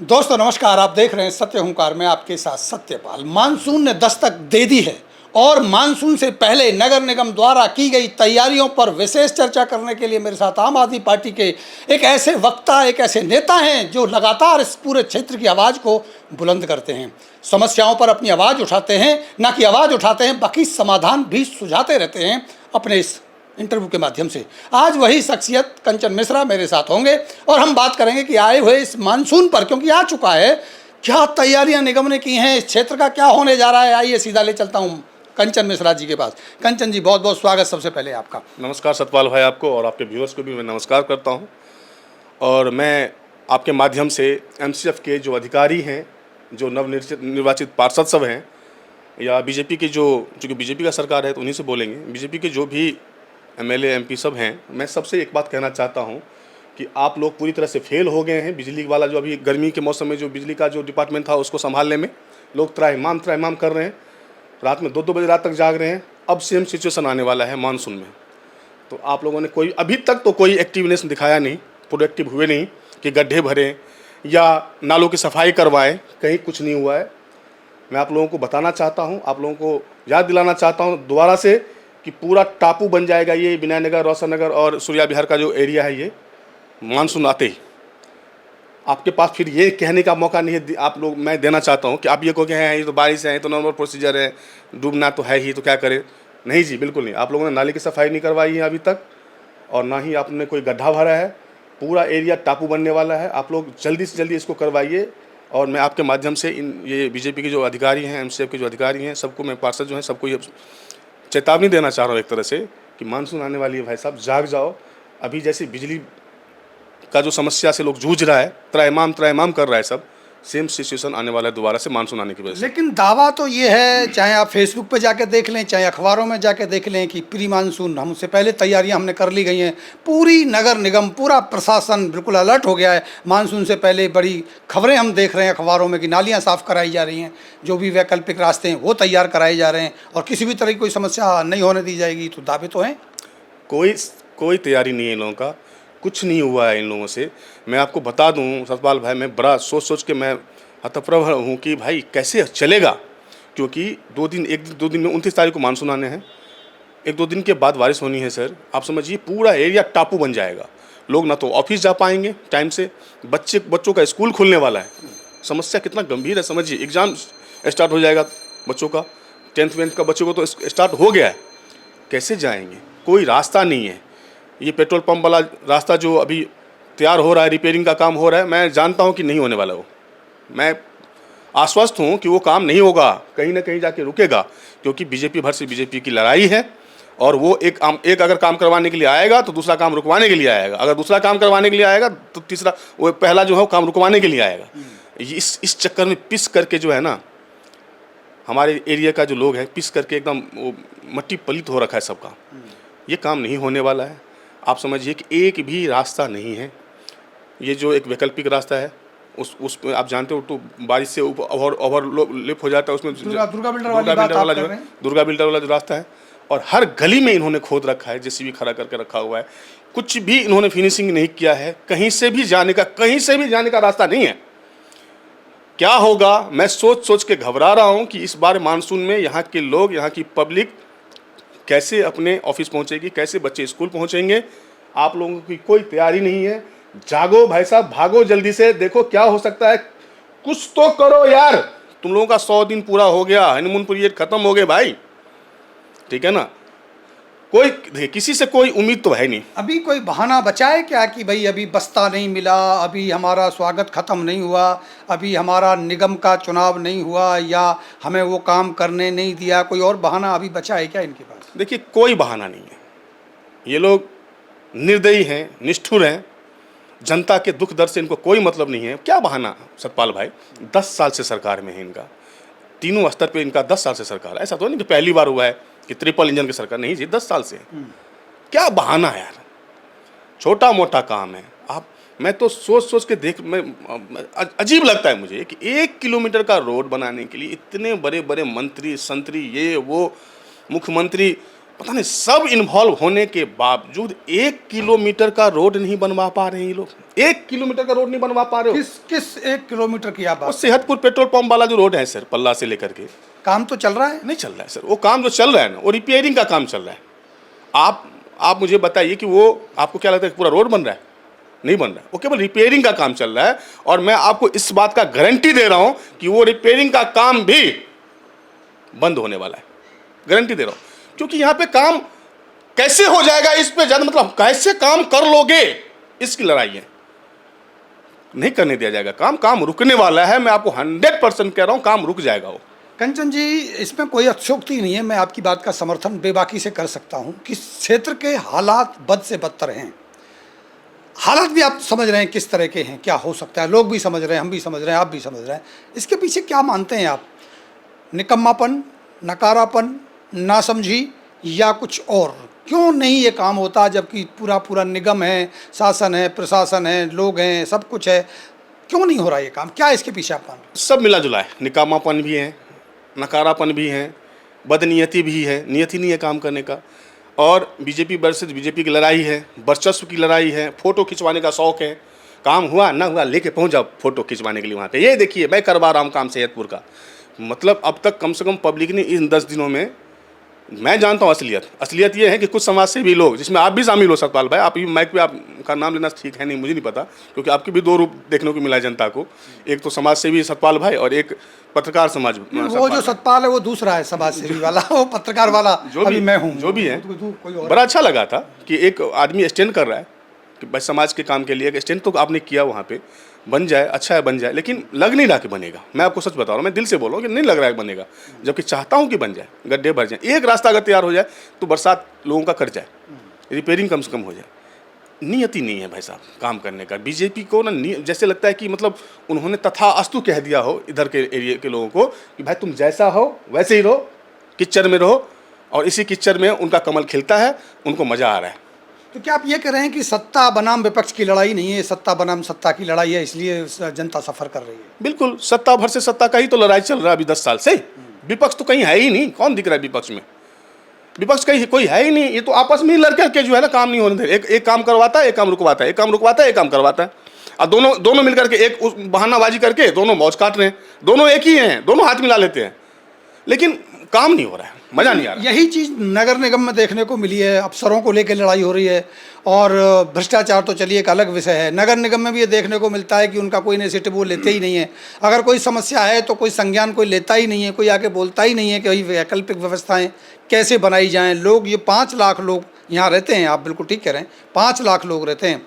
दोस्तों नमस्कार। आप देख रहे हैं सत्य हुंकार में आपके साथ सत्यपाल। मानसून ने दस्तक दे दी है और मानसून से पहले नगर निगम द्वारा की गई तैयारियों पर विशेष चर्चा करने के लिए मेरे साथ आम आदमी पार्टी के एक ऐसे वक्ता, एक ऐसे नेता हैं जो लगातार इस पूरे क्षेत्र की आवाज़ को बुलंद करते हैं, समस्याओं पर अपनी आवाज़ उठाते हैं, ना कि आवाज़ उठाते हैं बाकी समाधान भी सुझाते रहते हैं अपने इस इंटरव्यू के माध्यम से। आज वही शख्सियत कंचन मिश्रा मेरे साथ होंगे और हम बात करेंगे कि आए हुए इस मानसून पर, क्योंकि आ चुका है, क्या तैयारियां निगम ने की हैं, इस क्षेत्र का क्या होने जा रहा है। आइए सीधा ले चलता हूं कंचन मिश्रा जी के पास। कंचन जी, बहुत बहुत स्वागत सबसे पहले आपका। नमस्कार सतपाल भाई, आपको और आपके व्यूअर्स को भी मैं नमस्कार करता हूं। और मैं आपके माध्यम से एमसीएफ के जो अधिकारी हैं, जो निर्वाचित पार्षद सब हैं, या बीजेपी के चूँकि बीजेपी का सरकार है तो उन्हीं से बोलेंगे, बीजेपी के जो भी एमएलए एमपी सब हैं, मैं सबसे एक बात कहना चाहता हूं कि आप लोग पूरी तरह से फेल हो गए हैं। बिजली वाला जो अभी गर्मी के मौसम में जो बिजली का जो डिपार्टमेंट था उसको संभालने में लोग त्राहिमाम कर रहे हैं, रात में 2-2 बजे रात तक जाग रहे हैं। अब सेम सिचुएशन आने वाला है मानसून में, तो आप लोगों ने कोई अभी तक तो कोई एक्टिवनेस दिखाया नहीं, प्रोडक्टिव हुए नहीं कि गड्ढे भरें या नालों की सफाई करवाएं, कहीं कुछ नहीं हुआ है। मैं आप लोगों को बताना चाहता हूं, आप लोगों को याद दिलाना चाहता हूं दोबारा से कि पूरा टापू बन जाएगा ये विनय नगर, रोशन नगर और सूर्या विहार का जो एरिया है, ये मानसून आते ही आपके पास फिर ये कहने का मौका नहीं है। आप लोग, मैं देना चाहता हूँ कि आप ये कहो कि हैं ये तो बारिश है, ये तो नॉर्मल प्रोसीजर है, डूबना तो है ही, तो क्या करें। नहीं जी, बिल्कुल नहीं। आप लोगों ने नाली की सफाई नहीं करवाई है अभी तक, और ना ही आपने कोई गड्ढा भरा है। पूरा एरिया टापू बनने वाला है, आप लोग जल्दी से जल्दी इसको करवाइए। और मैं आपके माध्यम से ये बीजेपी के जो अधिकारी हैं, एमसीएफ के जो अधिकारी हैं, सबको, मैं पार्षद जो हैं, सबको ये चेतावनी देना चाह रहा हूँ एक तरह से कि मानसून आने वाली है भाई साहब, जाग जाओ। अभी जैसे बिजली का जो समस्या से लोग जूझ रहा है, त्राहिमाम कर रहा है सब, सेम सिचुएशन आने वाला है दोबारा से मानसून आने की वजह से। लेकिन दावा तो ये है, चाहे आप फेसबुक पे जाके देख लें, चाहे अखबारों में जाके देख लें, कि प्री मानसून हमसे पहले तैयारियां हमने कर ली गई हैं। पूरी नगर निगम, पूरा प्रशासन बिल्कुल अलर्ट हो गया है। मानसून से पहले बड़ी खबरें हम देख रहे हैं अखबारों में कि नालियाँ साफ़ कराई जा रही हैं, जो भी वैकल्पिक रास्ते हैं वो तैयार कराए जा रहे हैं, और किसी भी तरह की कोई समस्या नहीं होने दी जाएगी। तो दावे तो हैं। कोई तैयारी नहीं है इन लोगों का, कुछ नहीं हुआ है इन लोगों से। मैं आपको बता दूं सतपाल भाई, मैं बड़ा सोच के मैं हतप्रभ हूँ कि भाई कैसे चलेगा, क्योंकि 2 दिन में 29 तारीख को मानसून आने हैं। 1-2 दिन के बाद बारिश होनी है सर। आप समझिए पूरा एरिया टापू बन जाएगा। लोग ना तो ऑफिस जा पाएंगे टाइम से, बच्चों का स्कूल खुलने वाला है। समस्या कितना गंभीर है समझिए। एग्ज़ाम स्टार्ट हो जाएगा बच्चों का, 10th 12th का बच्चों को तो स्टार्ट हो गया है। कैसे जाएंगे, कोई रास्ता नहीं है। ये पेट्रोल पंप वाला रास्ता जो अभी तैयार हो रहा है, रिपेयरिंग का काम हो रहा है, मैं जानता हूँ कि नहीं होने वाला वो। मैं आश्वस्त हूँ कि वो काम नहीं होगा, कहीं ना कहीं जाके रुकेगा, क्योंकि बीजेपी भर से बीजेपी की लड़ाई है। और वो एक अगर काम करवाने के लिए आएगा तो दूसरा काम रुकवाने के लिए आएगा, अगर दूसरा काम करवाने के लिए आएगा तो तीसरा, वो पहला जो है वो काम रुकवाने के लिए आएगा। इस चक्कर में पिस करके जो है ना, हमारे एरिया का जो लोग हैं, पिस करके एकदम वो मट्टी पलित हो रखा है सबका। ये काम नहीं होने वाला है। आप समझिए कि एक भी रास्ता नहीं है। ये जो एक वैकल्पिक रास्ता है, उस पे आप जानते हो तो बारिश से ओवरलिप हो जाता है उसमें, दुर्गा बिल्डर वाला दुर्गा बिल्डर वाला जो रास्ता है। और हर गली में इन्होंने खोद रखा है, जेसीबी खड़ा करके रखा हुआ है। कुछ भी इन्होंने फिनिशिंग नहीं किया है। कहीं से भी जाने का रास्ता नहीं है। क्या होगा, मैं सोच के घबरा रहा हूँ कि इस बार मानसून में यहाँ के लोग, यहाँ की पब्लिक कैसे अपने ऑफिस पहुँचेगी, कैसे बच्चे स्कूल पहुँचेंगे। आप लोगों की कोई तैयारी नहीं है। जागो भाई साहब, भागो जल्दी से, देखो क्या हो सकता है, कुछ तो करो यार। तुम लोगों का 100 दिन पूरा हो गया, हनीमून पीरियड खत्म हो गए भाई, ठीक है ना। किसी से कोई उम्मीद तो है नहीं। अभी कोई बहाना बचा है क्या कि भाई अभी बस्ता नहीं मिला, अभी हमारा स्वागत खत्म नहीं हुआ, अभी हमारा निगम का चुनाव नहीं हुआ, या हमें वो काम करने नहीं दिया? कोई और बहाना अभी बचा है क्या इनके पास? देखिए, कोई बहाना नहीं है। ये लोग निर्दयी हैं, निष्ठुर हैं। जनता के दुख दर्द से इनको कोई मतलब नहीं है। क्या बहाना सतपाल भाई, 10 साल से सरकार में है इनका, तीनों स्तर पे इनका 10 साल से सरकार है। ऐसा तो नहीं कि पहली बार हुआ है कि ट्रिपल इंजन की सरकार, नहीं जी, 10 साल से। क्या बहाना है यार, छोटा मोटा काम है। मैं तो सोच के अजीब लगता है मुझे कि 1 किलोमीटर का रोड बनाने के लिए इतने बड़े बड़े मंत्री संतरी, ये वो, मुख्यमंत्री पता नहीं सब इन्वॉल्व होने के बावजूद 1 किलोमीटर का रोड नहीं बनवा पा रहे हैं ये लोग। 1 किलोमीटर का रोड नहीं बनवा पा रहे हो। किस 1 किलोमीटर की आप वो बात? सेहतपुर पेट्रोल पंप वाला जो रोड है सर, पल्ला से लेकर के काम तो चल रहा है? नहीं चल रहा है सर। वो काम जो चल रहा है ना, वो रिपेयरिंग का काम चल रहा है। आप मुझे बताइए कि वो आपको क्या लगता है पूरा रोड बन रहा है? नहीं बन रहा है, वो केवल रिपेयरिंग का काम चल रहा है। और मैं आपको इस बात का गारंटी दे रहा हूं कि वो रिपेयरिंग का काम भी बंद होने वाला है, गारंटी दे रहा हूं। क्योंकि यहाँ पे काम कैसे हो जाएगा, इस पे ज्यादा मतलब कैसे काम कर लोगे, इसकी लड़ाई है। नहीं करने दिया जाएगा काम रुकने वाला है। मैं आपको 100% कह रहा हूं, काम रुक जाएगा। वो कंचन जी, इसमें कोई अतिशयोक्ति नहीं है, मैं आपकी बात का समर्थन बेबाकी से कर सकता हूं कि क्षेत्र के हालात बद से बदतर हैं। हालात भी आप समझ रहे हैं किस तरह के हैं, क्या हो सकता है, लोग भी समझ रहे हैं, हम भी समझ रहे हैं, आप भी समझ रहे हैं। इसके पीछे क्या मानते हैं आप? निकम्मापन, नकारापन, नासमझी या कुछ और? क्यों नहीं ये काम होता जबकि पूरा निगम है, शासन है, प्रशासन है, लोग हैं, सब कुछ है, क्यों नहीं हो रहा ये काम? क्या इसके पीछे आप मान? सब मिला जुला है। निकामापन भी है, नकारापन भी है, बदनीयती भी है, नियति नहीं है काम करने का। और बीजेपी वर्सेस बीजेपी की लड़ाई है, वर्चस्व की लड़ाई है, फोटो खिंचवाने का शौक है। काम हुआ ना हुआ लेके पहुंच जाओ फोटो खिंचवाने के लिए वहाँ पे। ये देखिए मैं करवा रहा हूँ काम सेहतपुर का। मतलब अब तक कम से कम पब्लिक ने इन 10 दिनों में, मैं जानता हूँ असलियत ये है कि कुछ समाज से भी लोग, जिसमें आप भी शामिल हो सतपाल भाई, आप माइक पे आपका नाम लेना ठीक है नहीं, मुझे नहीं पता, क्योंकि आपके भी 2 रूप देखने को मिला है जनता को। एक तो समाज सेवी सतपाल भाई और एक पत्रकार समाज। वो जो सतपाल है वो दूसरा है समाज सेवी वाला, वो पत्रकार वाला जो भी मैं हूँ, जो भी है। कोई और। बड़ा अच्छा लगा था कि एक आदमी स्टैंड कर रहा है कि भाई समाज के काम के लिए। एक स्टैंड तो आपने किया वहाँ पे, बन जाए, अच्छा है बन जाए, लेकिन लग नहीं रहा कि बनेगा। मैं आपको सच बता रहा हूँ, मैं दिल से बोल रहा हूँ कि नहीं लग रहा है बनेगा, जबकि चाहता हूँ कि बन जाए, गड्ढे भर जाए। एक रास्ता अगर तैयार हो जाए तो बरसात लोगों का कट जाए, रिपेयरिंग कम से कम हो जाए। नियति नहीं है भाई साहब काम करने का। बीजेपी को ना जैसे लगता है कि मतलब उन्होंने तथास्तु कह दिया हो इधर के एरिया के लोगों को कि भाई तुम जैसा हो वैसे ही रहो, किच्चर में रहो, और इसी किच्चर में उनका कमल खिलता है, उनको मज़ा आ रहा है। तो क्या आप ये कह रहे हैं कि सत्ता बनाम विपक्ष की लड़ाई नहीं है, सत्ता बनाम सत्ता की लड़ाई है, इसलिए जनता सफर कर रही है? बिल्कुल, सत्ता भर से सत्ता का ही तो लड़ाई चल रहा है अभी 10 साल से। विपक्ष तो कहीं है ही नहीं। कौन दिख रहा है विपक्ष में? विपक्ष कहीं कोई है ही नहीं। ये तो आपस में ही लड़के के जो है ना काम नहीं होने दे। एक काम करवाता है, एक काम रुकवाता है, एक काम रुकवाता है, एक काम करवाता है। और दोनों मिलकर के एक बहानाबाजी करके दोनों मौज काट रहे हैं। दोनों एक ही हैं, दोनों हाथ मिला लेते हैं, लेकिन काम नहीं हो रहा है, मज़ा नहीं आ रहा। यही चीज़ नगर निगम में देखने को मिली है। अफसरों को लेकर लड़ाई हो रही है, और भ्रष्टाचार तो चलिए एक अलग विषय है। नगर निगम में भी ये देखने को मिलता है कि उनका कोई इनिशिएटिव वो लेते ही नहीं है। अगर कोई समस्या है तो कोई संज्ञान कोई लेता ही नहीं है, कोई आके बोलता ही नहीं है कि भाई वैकल्पिक व्यवस्थाएं कैसे बनाई जाएं। लोग, ये 5 लाख लोग यहाँ रहते हैं, आप बिल्कुल ठीक कह रहे हैं, 5 लाख लोग रहते हैं।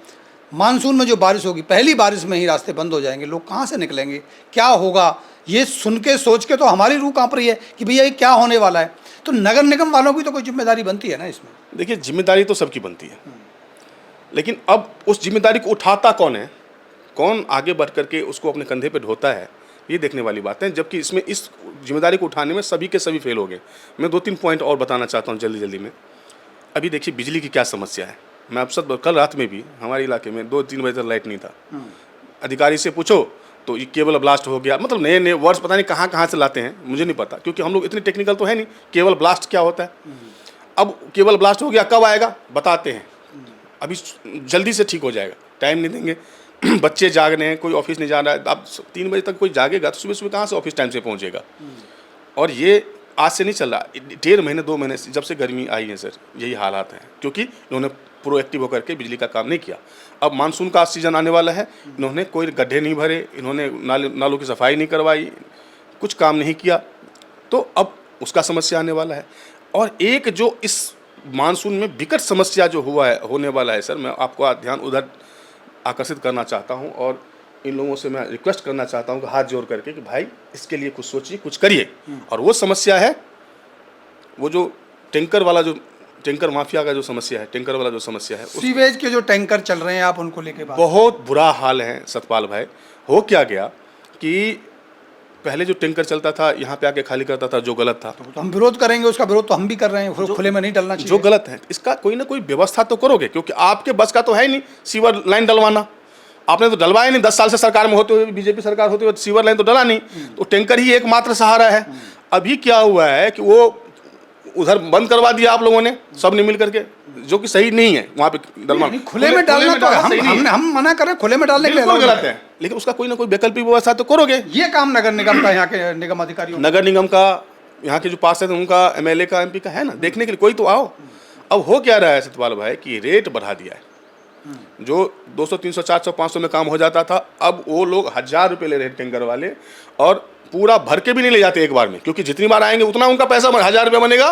मानसून में जो बारिश होगी, पहली बारिश में ही रास्ते बंद हो जाएंगे, लोग कहाँ से निकलेंगे, क्या होगा? ये सुन के सोच के तो हमारी रूह कांप रही है कि भैया ये क्या होने वाला है। तो नगर निगम वालों की तो कोई जिम्मेदारी बनती है ना इसमें? देखिए, जिम्मेदारी तो सबकी बनती है, लेकिन अब उस जिम्मेदारी को उठाता कौन है, कौन आगे बढ़ करके उसको अपने कंधे पे ढोता है, ये देखने वाली बात है। जबकि इसमें इस जिम्मेदारी को उठाने में सभी के सभी फेल हो गए। मैं 2-3 पॉइंट और बताना चाहता हूँ जल्दी में। अभी देखिए बिजली की क्या समस्या है। मैं आप सब कल रात में भी हमारे इलाके में 2-3 बजे तक लाइट नहीं था। अधिकारी से पूछो तो ये केबल ब्लास्ट हो गया। मतलब नए वर्ड्स पता नहीं कहाँ से लाते हैं, मुझे नहीं पता, क्योंकि हम लोग इतने टेक्निकल तो है नहीं। केबल ब्लास्ट क्या होता है? अब केबल ब्लास्ट हो गया, कब आएगा बताते हैं, अभी जल्दी से ठीक हो जाएगा, टाइम नहीं देंगे। बच्चे जाग रहे हैं, कोई ऑफिस नहीं जा रहा है। अब 3 बजे तक कोई जागेगा तो सुबह कहाँ से ऑफिस टाइम से पहुँचेगा? और ये आज से नहीं चल रहा, 1.5 महीने 2 महीने जब से गर्मी आई है सर, यही हालात हैं, क्योंकि इन्होंने प्रोएक्टिव होकर के बिजली का काम नहीं किया। अब मानसून का सीज़न आने वाला है, इन्होंने कोई गड्ढे नहीं भरे, इन्होंने नालों की सफाई नहीं करवाई, कुछ काम नहीं किया, तो अब उसका समस्या आने वाला है। और एक जो इस मानसून में विकट समस्या जो होने वाला है सर, मैं आपको ध्यान उधर आकर्षित करना चाहता हूँ, और इन लोगों से मैं रिक्वेस्ट करना चाहता हूँ कि हाथ जोड़ करके कि भाई इसके लिए कुछ सोचिए, कुछ करिए। और वो समस्या है, वो जो टैंकर माफिया का जो समस्या है, टैंकर वाला जो समस्या है, सीवेज के जो टैंकर चल रहे हैं, आप उनको लेके बात। बहुत बुरा हाल है सतपाल भाई। हो क्या गया कि पहले जो टैंकर चलता था यहाँ पे आके खाली करता था, जो गलत था। तो हम विरोध करेंगे, उसका विरोध तो हम भी कर रहे हैं, खुले में नहीं डलना चाहिए। जो गलत है इसका कोई ना कोई व्यवस्था तो करोगे, क्योंकि आपके बस का तो है ही नहीं सीवर लाइन डलवाना। आपने तो डलवाया नहीं, 10 साल से सरकार में होते हुए, बीजेपी सरकार होते हुए सीवर लाइन तो डला नहीं, तो टैंकर ही एकमात्र सहारा है। अभी क्या हुआ है कि वो उधर बंद करवा दिया आप लोगों ने सब ने मिल करके, जो कि सही नहीं है। वहाँ पे खुले में डालना तो हम मना करें, खुले में डालने के लिए गलत है, लेकिन उसका कोई ना कोई वैकल्पिक व्यवस्था तो करोगे। ये काम नगर निगम का, यहाँ के निगम अधिकारियों, नगर निगम का, यहाँ के जो पार्षद हैं उनका, एमएलए का, एमपी का है ना, देखने के लिए कोई तो आओ। अब हो क्या रहा है सत्यपाल भाई कि रेट बढ़ा दिया है। जो 200 300 400 500 में काम हो जाता था, अब वो लोग 1000 रुपये ले रहे हैं टैंकर वाले, और पूरा भर के भी नहीं ले जाते एक बार में, क्योंकि जितनी बार आएंगे उतना उनका पैसा 1000 रुपये बनेगा,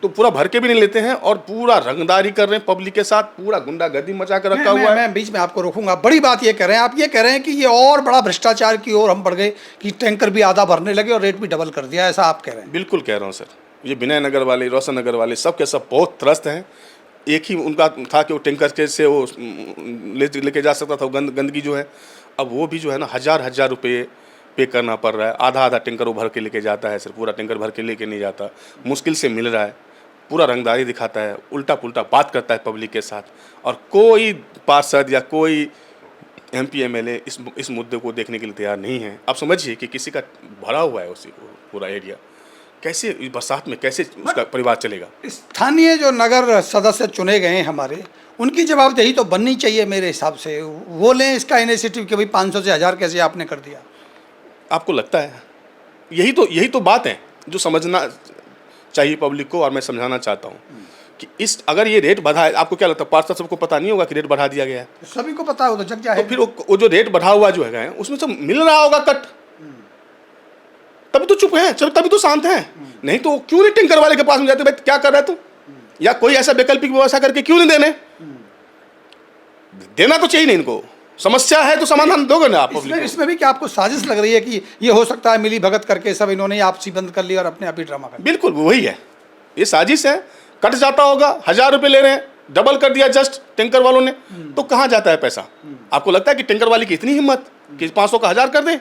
तो पूरा भर के भी नहीं लेते हैं और पूरा रंगदारी कर रहे हैं पब्लिक के साथ, पूरा गुंडागर्दी मचा कर रखा हुआ है। मैं बीच में आपको रोकूंगा। बड़ी बात ये कह रहे हैं आप, ये कह रहे हैं कि ये और बड़ा भ्रष्टाचार की ओर हम बढ़ गए कि टैंकर भी आधा भरने लगे और रेट भी डबल कर दिया, ऐसा आप कह रहे हैं? बिल्कुल कह रहा हूँ सर, ये विनय नगर वाले, रोशन नगर वाले, सब के सब बहुत त्रस्त हैं। एक ही उनका था कि वो टैंकर के से वो लेके जा सकता था गंदगी जो है, अब वो भी जो है ना 1000 रुपये पे करना पड़ रहा है। आधा आधा टैंकर वो भर के लेके जाता है, सिर्फ पूरा टैंकर भर के लेके नहीं जाता, मुश्किल से मिल रहा है, पूरा रंगदारी दिखाता है, उल्टा पुल्टा बात करता है पब्लिक के साथ, और कोई पार्षद या कोई एमपी एमएलए इस मुद्दे को देखने के लिए तैयार नहीं है। आप समझिए कि किसी का भरा हुआ है उसी पूरा एरिया, कैसे बरसात में कैसे उसका परिवार चलेगा। स्थानीय जो नगर सदस्य चुने गए हैं हमारे, उनकी जवाबदेही तो बननी चाहिए मेरे हिसाब से, वो लें इसका इनिशिएटिव कि भाई 500 से 1000 कैसे आपने कर दिया। आपको लगता है यही तो बात है जो समझना चाहिए पब्लिक को, और मैं समझाना चाहता हूँ कि इस अगर ये रेट बढ़ा है, आपको क्या लगता है पार्षद सबको पता नहीं होगा कि रेट बढ़ा दिया गया है? सभी को पता हो तो जग जाए। तो फिर वो जो रेट बढ़ा हुआ जो है उसमें तो मिल रहा होगा कट, तभी तो चुप है, तभी तो शांत है। नहीं तो क्यों नहीं टैंकर वाले के पास में जाते, भाई क्या कर रहा है तू, या कोई ऐसा वैकल्पिक व्यवस्था करके क्यों नहीं देना तो चाहिए नहीं इनको। समस्या है तो समाधान दोगे ना आप। इसमें भी क्या आपको साजिश लग रही है कि ये हो सकता है मिली भगत करके सब इन्होंने आपसी बंद कर लिया और अपने आप ही ड्रामा कर? बिल्कुल वही है, ये साजिश है। कट जाता होगा, 1000 रुपये ले रहे हैं, डबल कर दिया जस्ट टैंकर वालों ने, तो कहाँ जाता है पैसा? आपको लगता है कि टैंकर वाले की इतनी हिम्मत कि 500 का 1000 कर दें?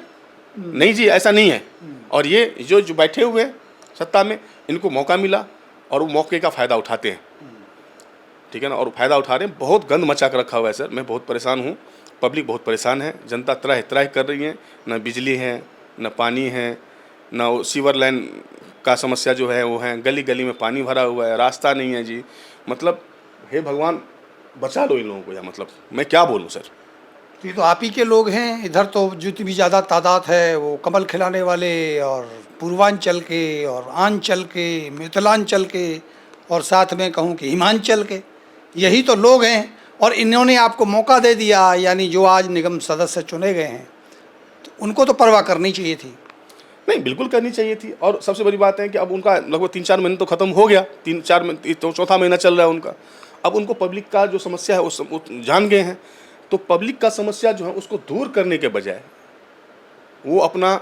नहीं जी, ऐसा नहीं है। और ये जो बैठे हुए हैं सत्ता में, इनको मौका मिला और वो मौके का फ़ायदा उठाते हैं, ठीक है ना, और फ़ायदा उठा रहे हैं। बहुत गंद मचा कर रखा हुआ है सर, मैं बहुत परेशान हूँ, पब्लिक बहुत परेशान है, जनता त्राह त्राह कर रही है, न बिजली है, न पानी है, न सीवर लाइन का समस्या जो है वो है, गली गली में पानी भरा हुआ है, रास्ता नहीं है जी। मतलब हे भगवान बचा लो इन लोगों को, या मतलब मैं क्या बोलूँ सर। ये तो आप ही के लोग हैं, इधर तो जितनी भी ज़्यादा तादाद है वो कमल खिलाने वाले और पूर्वांचल के और आंचल के, मिथिलांचल के, और साथ में कहूँ कि हिमांचल के, यही तो लोग हैं। और इन्होंने आपको मौका दे दिया, यानी जो आज निगम सदस्य चुने गए हैं, तो उनको तो परवाह करनी चाहिए थी। नहीं, बिल्कुल करनी चाहिए थी। और सबसे बड़ी बात है कि अब उनका लगभग 3-4 महीने तो ख़त्म हो गया, 3-4 महीने, तो चौथा महीना चल रहा है उनका। अब उनको पब्लिक का जो समस्या है वो जान गए हैं, तो पब्लिक का समस्या जो है उसको दूर करने के बजाय वो अपना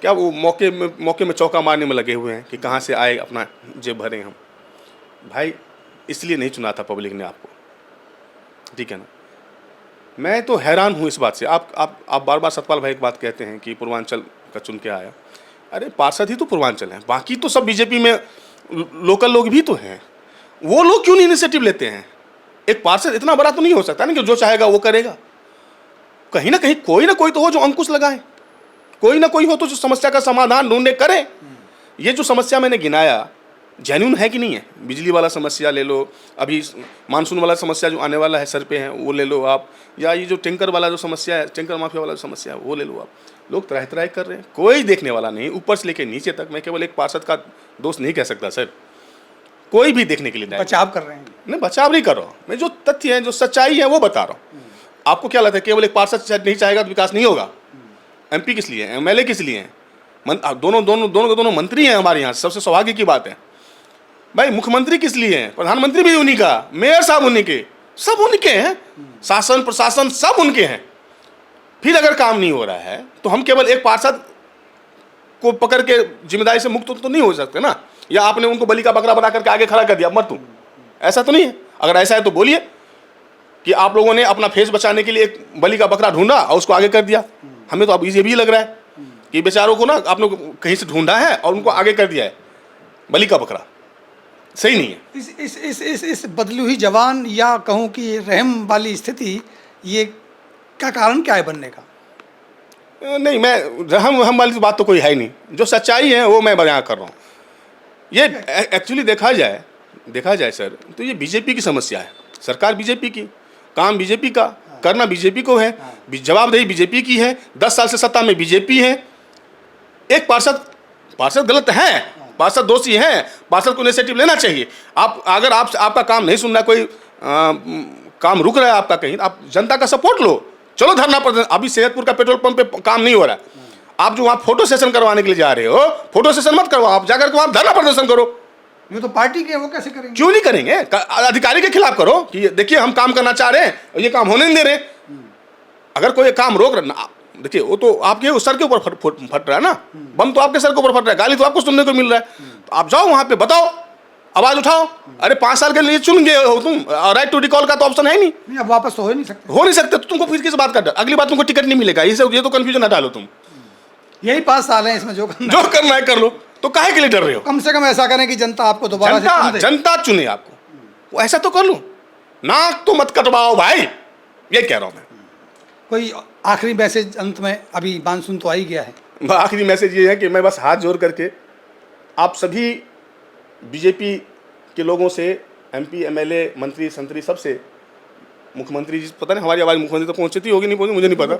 क्या वो मौके में चौका मारने में लगे हुए हैं कि कहाँ से आए अपना जेब भरें हम। भाई इसलिए नहीं चुना था पब्लिक ने आपको, ठीक है ना। मैं तो हैरान हूँ इस बात से। आप बार बार सतपाल भाई एक बात कहते हैं कि पूर्वांचल का चुन के आया। अरे पार्षद ही तो पूर्वांचल हैं, बाकी तो सब बीजेपी में लोकल लोग भी तो हैं। वो लोग क्यों नहीं इनिशिएटिव लेते हैं? एक पार्षद इतना बड़ा तो नहीं हो सकता ना कि जो चाहेगा वो करेगा। कहीं ना कहीं कोई ना कोई तो हो जो अंकुश लगाए, कोई ना कोई हो तो जो समस्या का समाधान ढूंढे करे। ये जो समस्या मैंने गिनाया जेन्युइन है कि नहीं है? बिजली वाला समस्या ले लो, अभी मानसून वाला समस्या जो आने वाला है सर पे है वो ले लो आप, या ये जो टैंकर वाला जो समस्या है, टैंकर माफिया वाला जो समस्या है वो ले लो आप। लोग त्राह त्राह कर रहे हैं, कोई देखने वाला नहीं, ऊपर से लेके नीचे तक। मैं केवल एक पार्षद का दोस्त नहीं कह सकता सर, कोई भी देखने के लिए बचाव कर रहे हैं। नहीं, बचाव नहीं कर रहा हूँ मैं, जो तथ्य है जो सच्चाई है वो बता रहा हूँ। आपको क्या लगता है केवल एक पार्षद नहीं चाहेगा तो विकास नहीं होगा? एमपी किस लिए है, एमएलए किस लिए हैं? दोनों मंत्री हैं हमारे यहाँ। सबसे सौभाग्य की बात है भाई, मुख्यमंत्री किस लिए हैं, प्रधानमंत्री भी उन्हीं का, मेयर साहब उन्हीं के, सब उनके हैं, शासन प्रशासन सब उनके हैं। फिर अगर काम नहीं हो रहा है तो हम केवल एक पार्षद को पकड़ के जिम्मेदारी से मुक्त तो नहीं हो सकते ना, या आपने उनको बलि का बकरा बना करके आगे खड़ा कर दिया मत तुम, ऐसा तो नहीं है। अगर ऐसा है तो बोलिए कि आप लोगों ने अपना फेस बचाने के लिए एक बलि का बकरा ढूंढा और उसको आगे कर दिया। हमें तो अब ये भी लग रहा है कि बेचारों को ना आपने कहीं से ढूंढा है और उनको आगे कर दिया है बलि का बकरा। सही नहीं है। इस बदली हुई जवान या कहूँ कि रहम वाली स्थिति, ये का कारण क्या है बनने का? नहीं, मैं रहम वाली बात तो कोई है ही नहीं। जो सच्चाई है वो मैं बयां कर रहा हूँ। ये एक्चुअली देखा जाए सर, तो ये बीजेपी की समस्या है। सरकार बीजेपी की, काम बीजेपी का, करना बीजेपी को है, जवाबदेही बीजेपी की है। 10 साल से सत्ता में बीजेपी है। एक पार्षद गलत है, पार्षद दोषी है, पार्षद को इनिशिएटिव लेना चाहिए। आप अगर आपका काम नहीं सुन रहा, कोई काम रुक रहा है आपका कहीं, आप जनता का सपोर्ट लो, चलो धरना प्रदर्शन। अभी सेहतपुर का पेट्रोल पंप पे काम नहीं हो रहा है, आप जो वहाँ फोटो सेशन करवाने के लिए जा रहे हो, फोटो सेशन मत करवाओ, आप जाकर के वहाँ धरना प्रदर्शन करो। ये तो पार्टी के, वो कैसे करेंगे? क्यों नहीं करेंगे? अधिकारी के खिलाफ करो कि देखिए हम काम करना चाह रहे हैं और ये काम होने नहीं दे रहे। अगर कोई काम रोक रहा, देखिए वो तो आपके सर के ऊपर फट रहा है ना, बम तो आपके सर के ऊपर फट रहा है, गाली तो आपको सुनने को मिल रहा है। तो आप जाओ वहाँ पे, बताओ, आवाज उठाओ। अरे 5 साल के लिए चुन गए हो तुम, राइट टू रिकॉल का तो ऑप्शन है नहीं, अब वापस तो हो नहीं सकते। तो तुमको फिर किस बात का, अगली बार तुमको टिकट नहीं मिलेगा। ये तो कंफ्यूजन हटा लो तुम। यही 5 साल है, इसमें जो करना है कर लो, तो काहे के लिए डर रहे हो? कम से कम ऐसा करें कि जनता आपको दोबारा से चुन दे। जनता चुने आपको, वो ऐसा तो कर लो। नाक तो मत कटवाओ भाई, ये कह रहा हूं मैं। कोई आखिरी मैसेज अंत में? अभी मानसून तो आ ही गया है। आखिरी मैसेज ये है कि मैं बस हाथ जोड़ करके आप सभी बीजेपी के लोगों से, एमपी, एमएलए, मंत्री, संतरी, सबसे, मुख्यमंत्री जी, पता नहीं हमारी आवाज़ मुख्यमंत्री तक पहुंचती होगी नहीं पहुंची, मुझे नहीं पता।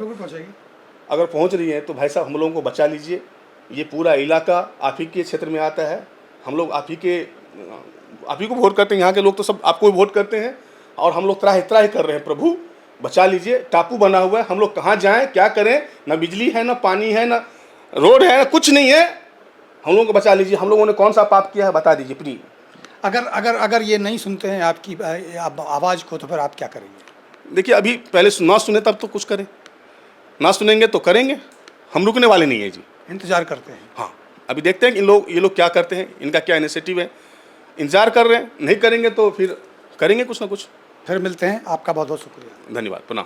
अगर पहुंच रही है तो भाई साहब हम लोगों को बचा लीजिए। ये पूरा इलाका आप ही के क्षेत्र में आता है, हम लोग आप ही को वोट करते हैं। यहाँ के लोग तो सब आपको वोट करते हैं, और हम लोग त्राही कर रहे हैं। प्रभु बचा लीजिए, टापू बना हुआ है, हम लोग कहाँ जाएं, क्या करें? ना बिजली है, ना पानी है, ना रोड है, ना कुछ नहीं है। हम लोगों को बचा लीजिए। हम लोगों ने कौन सा पाप किया है बता दीजिए प्लीज। अगर ये नहीं सुनते हैं आपकी आवाज़ को, तो फिर आप क्या करेंगे? देखिए अभी पहले ना सुने तब तो कुछ करें, ना सुनेंगे तो करेंगे। हम रुकने वाले नहीं है जी, इंतजार करते हैं। हाँ, अभी देखते हैं कि ये लोग क्या करते हैं, इनका क्या इनिशिएटिव है। इंतजार कर रहे हैं, नहीं करेंगे तो फिर करेंगे कुछ ना कुछ। फिर मिलते हैं। आपका बहुत बहुत शुक्रिया। धन्यवाद, प्रणाम।